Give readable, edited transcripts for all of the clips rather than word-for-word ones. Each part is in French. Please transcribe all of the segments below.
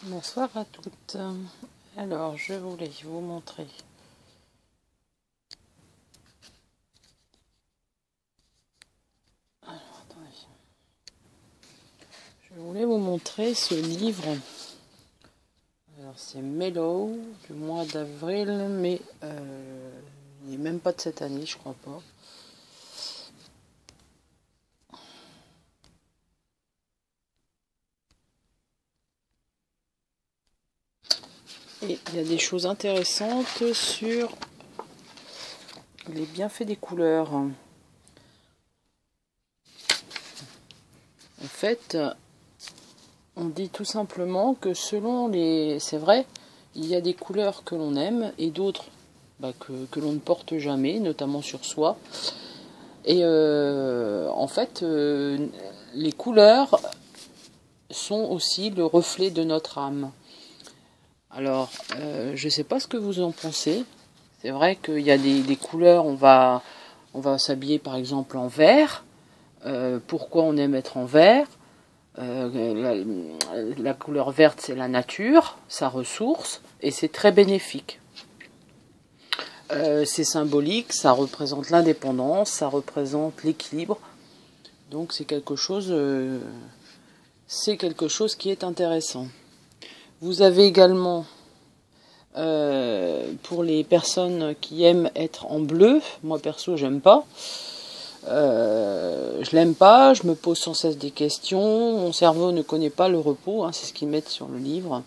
Bonsoir à toutes. Alors, je voulais vous montrer. Alors, attendez. Je voulais vous montrer ce livre. Alors, c'est Mellow du mois d'avril, mais il n'est même pas de cette année, je crois pas. Et il y a des choses intéressantes sur les bienfaits des couleurs. En fait, on dit tout simplement que selon les... C'est vrai, il y a des couleurs que l'on aime et d'autres que l'on ne porte jamais, notamment sur soi. Et en fait, les couleurs sont aussi le reflet de notre âme. Alors, je ne sais pas ce que vous en pensez. C'est vrai qu'il y a des couleurs, on va s'habiller par exemple en vert. Pourquoi on aime être en vert? La couleur verte, c'est la nature, sa ressource, et c'est très bénéfique. C'est symbolique, ça représente l'indépendance, ça représente l'équilibre. Donc c'est quelque chose qui est intéressant. Vous avez également, pour les personnes qui aiment être en bleu, moi perso j'aime pas. Je l'aime pas, je me pose sans cesse des questions, mon cerveau ne connaît pas le repos, hein, c'est ce qu'ils mettent sur le livre.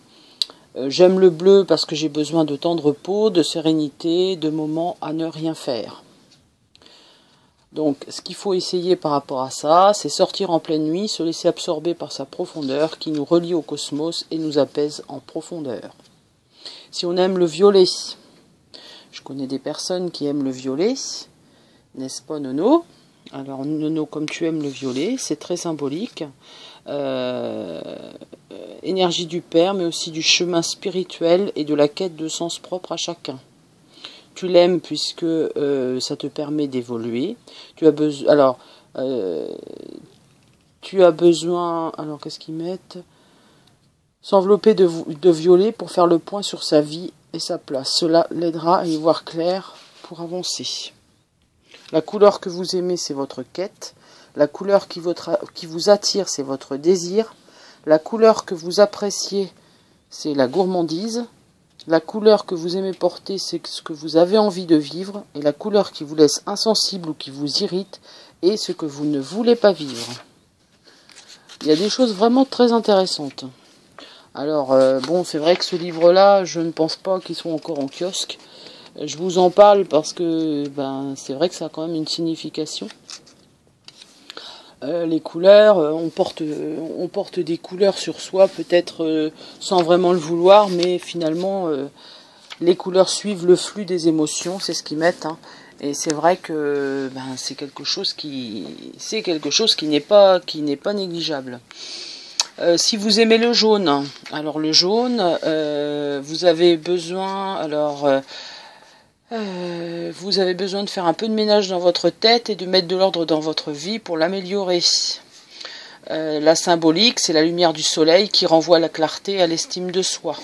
J'aime le bleu parce que j'ai besoin de temps de repos, de sérénité, de moments à ne rien faire. Donc ce qu'il faut essayer par rapport à ça, c'est sortir en pleine nuit, se laisser absorber par sa profondeur qui nous relie au cosmos et nous apaise en profondeur. Si on aime le violet, je connais des personnes qui aiment le violet, n'est-ce pas Nono? Alors Nono, comme tu aimes le violet, c'est très symbolique. Énergie du Père, mais aussi du chemin spirituel et de la quête de sens propre à chacun. Tu l'aimes puisque ça te permet d'évoluer. Tu as besoin. Alors, tu as besoin. Alors, qu'est-ce qu'ils mettent? S'envelopper de violet pour faire le point sur sa vie et sa place. Cela l'aidera à y voir clair pour avancer. La couleur que vous aimez, c'est votre quête. La couleur qui vous attire, c'est votre désir. La couleur que vous appréciez, c'est la gourmandise. La couleur que vous aimez porter, c'est ce que vous avez envie de vivre. Et la couleur qui vous laisse insensible ou qui vous irrite est ce que vous ne voulez pas vivre. Il y a des choses vraiment très intéressantes. Alors, bon, c'est vrai que ce livre-là, je ne pense pas qu'il soit encore en kiosque. Je vous en parle parce que c'est vrai que ça a quand même une signification. Les couleurs, on porte des couleurs sur soi, peut-être sans vraiment le vouloir, mais finalement, les couleurs suivent le flux des émotions, c'est ce qu'ils mettent. Hein. Et c'est vrai que c'est quelque chose qui n'est pas négligeable. Si vous aimez le jaune, alors le jaune, vous avez besoin, vous avez besoin de faire un peu de ménage dans votre tête et de mettre de l'ordre dans votre vie pour l'améliorer. La symbolique, c'est la lumière du soleil qui renvoie à la clarté et à l'estime de soi.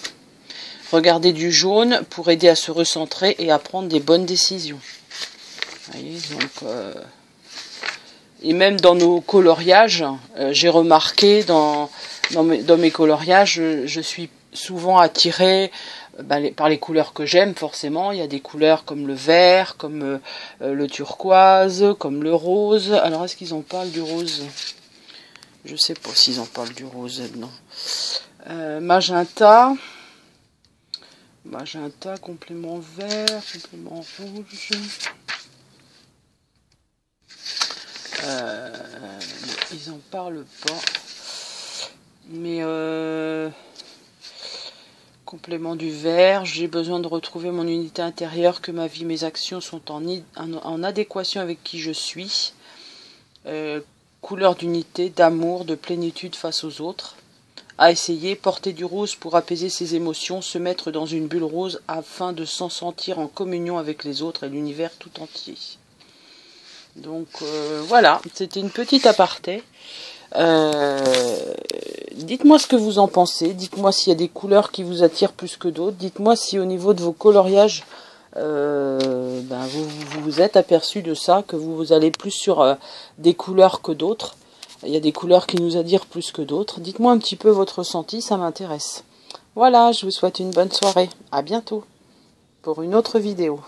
Regardez du jaune pour aider à se recentrer et à prendre des bonnes décisions. Vous voyez, donc, et même dans nos coloriages, j'ai remarqué dans mes coloriages, je suis souvent attirée par les couleurs que j'aime, forcément. Il y a des couleurs comme le vert, comme le turquoise, comme le rose. Alors, est-ce qu'ils en parlent du rose? Je sais pas s'ils en parlent du rose, non. Magenta, complément vert, complément rouge. Ils en parlent pas. Mais complément du vert, j'ai besoin de retrouver mon unité intérieure, que ma vie, mes actions sont en adéquation avec qui je suis. Couleur d'unité, d'amour, de plénitude face aux autres. À essayer, porter du rose pour apaiser ses émotions, se mettre dans une bulle rose afin de s'en sentir en communion avec les autres et l'univers tout entier. Donc voilà, c'était une petite aparté. Dites-moi ce que vous en pensez. Dites-moi s'il y a des couleurs qui vous attirent plus que d'autres. Dites-moi si au niveau de vos coloriages, vous vous êtes aperçu de ça, que vous allez plus sur des couleurs que d'autres. Il y a des couleurs qui nous attirent plus que d'autres. Dites-moi un petit peu votre ressenti, ça m'intéresse. Voilà, je vous souhaite une bonne soirée. À bientôt pour une autre vidéo.